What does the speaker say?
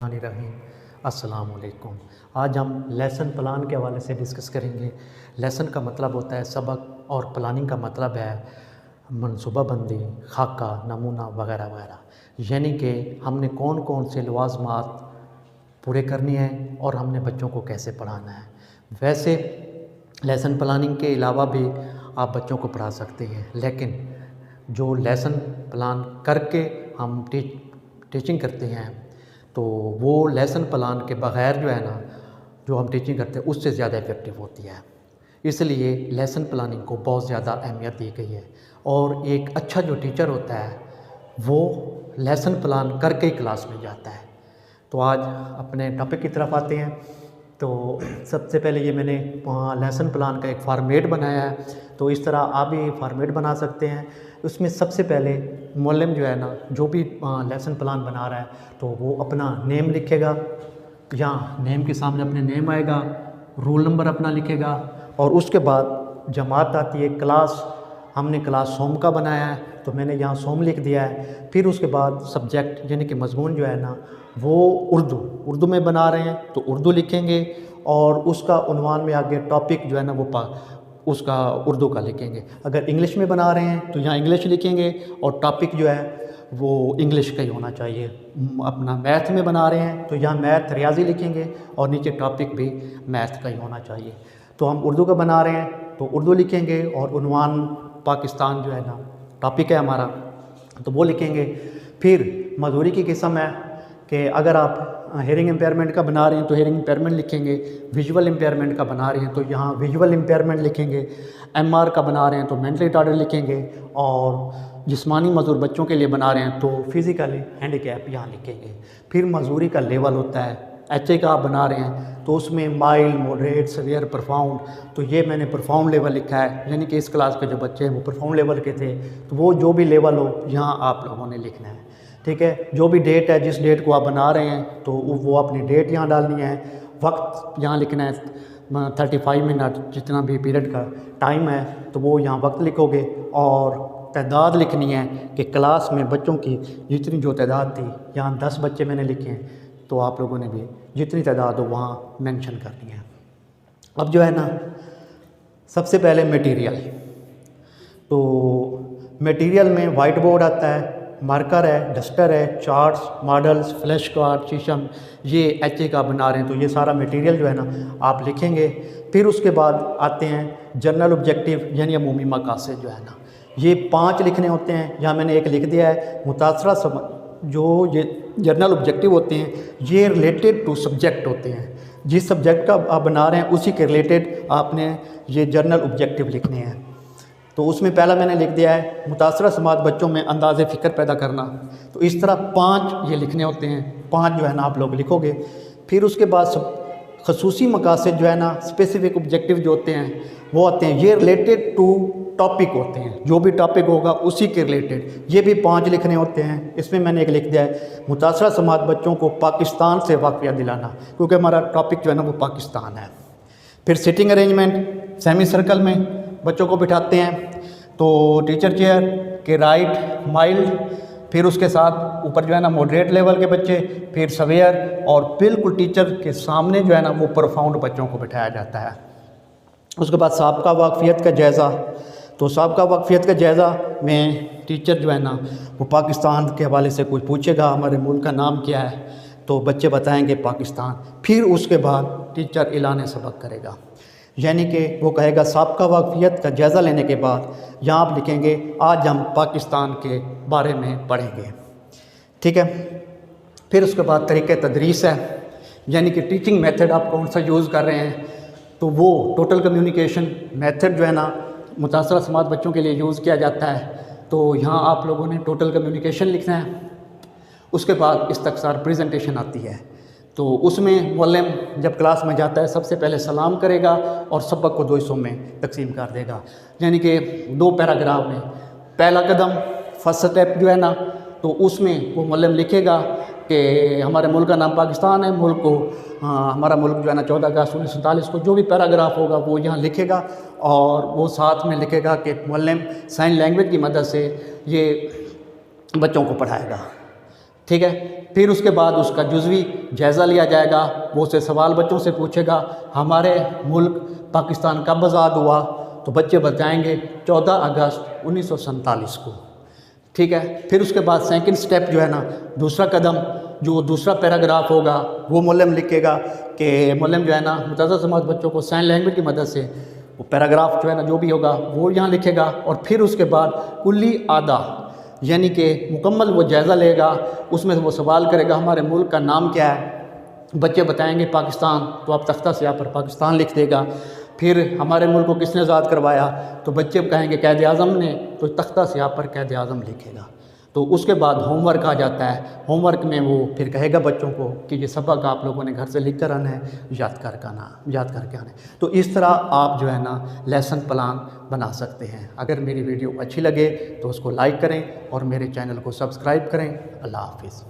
रहीम अस्सलाम वालेकुम। आज हम लेसन प्लान के हवाले से डिस्कस करेंगे। लेसन का मतलब होता है सबक और प्लानिंग का मतलब है मनसूबाबंदी, खाका, नमूना वगैरह वगैरह। यानी कि हमने कौन कौन से लवाज़मात पूरे करने हैं और हमने बच्चों को कैसे पढ़ाना है। वैसे लेसन प्लानिंग के अलावा भी आप बच्चों को पढ़ा सकते हैं, लेकिन जो लेसन प्लान करके हम टीचिंग करते हैं तो वो लेसन प्लान के बग़ैर जो है ना, जो हम टीचिंग करते हैं उससे ज़्यादा इफ़ेक्टिव होती है। इसलिए लेसन प्लानिंग को बहुत ज़्यादा अहमियत दी गई है और एक अच्छा जो टीचर होता है वो लेसन प्लान करके ही क्लास में जाता है। तो आज अपने टॉपिक की तरफ आते हैं। तो सबसे पहले ये मैंने लेसन प्लान का एक फॉर्मेट बनाया है, तो इस तरह आप भी फॉर्मेट बना सकते हैं। उसमें सबसे पहले मुअल्लिम जो है ना, जो भी लेसन प्लान बना रहा है तो वो अपना नेम लिखेगा, या नेम के सामने अपने नेम आएगा, रोल नंबर अपना लिखेगा और उसके बाद जमात आती है, क्लास। हमने क्लास सोम का बनाया है तो मैंने यहाँ सोम लिख दिया है। फिर उसके बाद सब्जेक्ट यानी कि मजमून जो है ना वो उर्दू में बना रहे हैं तो उर्दू लिखेंगे और उसका उन्वान में आगे टॉपिक जो है ना वो उसका उर्दू का लिखेंगे। अगर इंग्लिश में बना रहे हैं तो यहाँ इंग्लिश लिखेंगे और टॉपिक जो है वो इंग्लिश का ही होना चाहिए। अपना मैथ में बना रहे हैं तो यहाँ मैथ रियाजी लिखेंगे और नीचे टॉपिक भी मैथ का ही होना चाहिए। तो हम उर्दू का बना रहे हैं तो उर्दू लिखेंगे और उन्वान पाकिस्तान जो है ना टॉपिक है हमारा तो वो लिखेंगे। फिर मजदूरी की किस्म है कि अगर आप हेयरिंग इम्पेयरमेंट का बना रहे हैं तो हेयरिंग इम्पेयरमेंट लिखेंगे, विजुअल इम्पेयरमेंट का बना रहे हैं तो यहाँ विजुअल इम्पेयरमेंट लिखेंगे, एमआर का बना रहे हैं तो मेंटली रिटार्डेड लिखेंगे और जिस्मानी मजदूर बच्चों के लिए बना रहे हैं तो फिज़िकली हैंडीकैप यहाँ लिखेंगे। फिर मजदूरी का लेवल होता है, एचए का आप बना रहे हैं तो उसमें माइल्ड, मॉडरेट, सीवियर, प्रोफाउंड। तो ये मैंने प्रोफाउंड लेवल लिखा है, यानी कि इस क्लास के जो बच्चे हैं वो प्रोफाउंड लेवल के थे, तो वो जो भी लेवल हो यहाँ आप लोगों ने लिखना है। ठीक है, जो भी डेट है, जिस डेट को आप बना रहे हैं तो वो अपनी डेट यहाँ डालनी है, वक्त यहाँ लिखना है 35 मिनट, जितना भी पीरियड का टाइम है तो वो यहाँ वक्त लिखोगे और तादाद लिखनी है कि क्लास में बच्चों की जितनी जो तादाद थी, यहाँ 10 बच्चे मैंने लिखे हैं तो आप लोगों ने भी जितनी तादाद हो वहाँ मेंशन करनी है। अब जो है ना सबसे पहले मटेरियल, तो मटेरियल में वाइट बोर्ड आता है, मार्कर है, डस्टर है, चार्ट्स, मॉडल्स, फ्लैश कार्ड, शीशम। ये एचए का बना रहे हैं तो ये सारा मटेरियल जो है ना आप लिखेंगे। फिर उसके बाद आते हैं जनरल ऑब्जेक्टिव यानी अमूमी मकासद जो है ना, ये 5 लिखने होते हैं। यहाँ मैंने एक लिख दिया है। मुतासरा जो ये जनरल ऑब्जेक्टिव होते हैं ये रिलेटेड टू सब्जेक्ट होते हैं, जिस सब्जेक्ट का आप बना रहे हैं उसी के रिलेटेड आपने ये जनरल ऑब्जेक्टिव लिखने हैं। तो उसमें पहला मैंने लिख दिया है मुतासरा समाज बच्चों में अंदाज़े फ़िक्र पैदा करना। तो इस तरह 5 ये लिखने होते हैं, 5 जो है ना आप लोग लिखोगे। फिर उसके बाद खसूसी मकासद जो है ना, स्पेसिफिक ऑब्जेक्टिव जो होते हैं वो आते हैं, ये रिलेटेड टू टॉपिक होते हैं, जो भी टॉपिक होगा उसी के रिलेटेड ये भी 5 लिखने होते हैं। इसमें मैंने एक लिख दिया है मुतासरा समाज बच्चों को पाकिस्तान से वाक़िया दिलाना, क्योंकि हमारा टॉपिक जो है ना वो पाकिस्तान है। फिर सिटिंग अरेंजमेंट, सेमी सर्कल में बच्चों को बिठाते हैं तो टीचर चेयर के राइट माइल्ड, फिर उसके साथ ऊपर जो है ना मॉडरेट लेवल के बच्चे, फिर सवेयर और बिल्कुल टीचर के सामने जो है ना वो प्रोफाउंड बच्चों को बिठाया जाता है। उसके बाद साबका वाकफियत का जायज़ा, तो साबका वाकफियत का जायज़ा में टीचर जो है ना वो पाकिस्तान के हवाले से कुछ पूछेगा, हमारे मुल्क का नाम क्या है, तो बच्चे बताएंगे पाकिस्तान। फिर उसके बाद टीचर ऐलान सबक करेगा, यानी कि वो कहेगा साबका वाकफियत का जायज़ा लेने के बाद यहाँ आप लिखेंगे आज हम पाकिस्तान के बारे में पढ़ेंगे। ठीक है, फिर उसके बाद तरीक़े तदरीस है, यानी कि टीचिंग मेथड आप कौन सा यूज़ कर रहे हैं, तो वो टोटल कम्युनिकेशन मेथड जो है ना मुतासरा समाज बच्चों के लिए यूज़ किया जाता है। तो यहाँ आप लोगों ने टोटल कम्युनिकेशन लिखना है। उसके बाद इस्तक़सार प्रेजेंटेशन आती है, तो उसमें मुअल्लिम जब क्लास में जाता है सबसे पहले सलाम करेगा और सबक को 2 हिस्सों में तकसीम कर देगा, यानी कि 2 पैराग्राफ में। पहला कदम फर्स्ट स्टेप जो है ना, तो उसमें वो मुअल्लिम लिखेगा कि हमारे मुल्क का नाम पाकिस्तान है, मुल्क को हमारा मुल्क जो है ना 14 अगस्त 1947 को जो भी पैराग्राफ होगा वो यहाँ लिखेगा और वो साथ में लिखेगा कि मुअल्लिम साइन लैंग्वेज की मदद से ये बच्चों को पढ़ाएगा। ठीक है। फिर उसके बाद उसका जुज़वी जायज़ा लिया जाएगा, वो उससे सवाल बच्चों से पूछेगा हमारे मुल्क पाकिस्तान कब आज़ाद हुआ, तो बच्चे बताएंगे 14 अगस्त 1947 को। ठीक है। फिर उसके बाद सेकंड स्टेप जो है ना, दूसरा कदम, जो दूसरा पैराग्राफ होगा वो मुअल्लिम लिखेगा कि मुअल्लिम जो है ना मुतज़्ज़िज़ समात बच्चों को साइन लैंग्वेज की मदद से वो पैराग्राफ जो है ना जो भी होगा वो यहाँ लिखेगा। और फिर उसके बाद कुल्ली आधा यानी कि मुकम्मल वो जायज़ा लेगा, उसमें वो सवाल करेगा हमारे मुल्क का नाम क्या है, बच्चे बताएंगे पाकिस्तान, तो आप तख्ता से यहाँ पर पाकिस्तान लिख देगा। फिर हमारे मुल्क को किसने आज़ाद करवाया, तो बच्चे कहेंगे कैद आज़म ने, तो तख्ता से यहाँ पर कैद आज़म लिखेगा। तो उसके बाद होमवर्क आ जाता है। होमवर्क में वो फिर कहेगा बच्चों को कि ये सबक आप लोगों ने घर से लिख कर आना है, याद करके आना है। तो इस तरह आप जो है ना लेसन प्लान बना सकते हैं। अगर मेरी वीडियो अच्छी लगे तो उसको लाइक करें और मेरे चैनल को सब्सक्राइब करें। अल्लाह हाफिज़।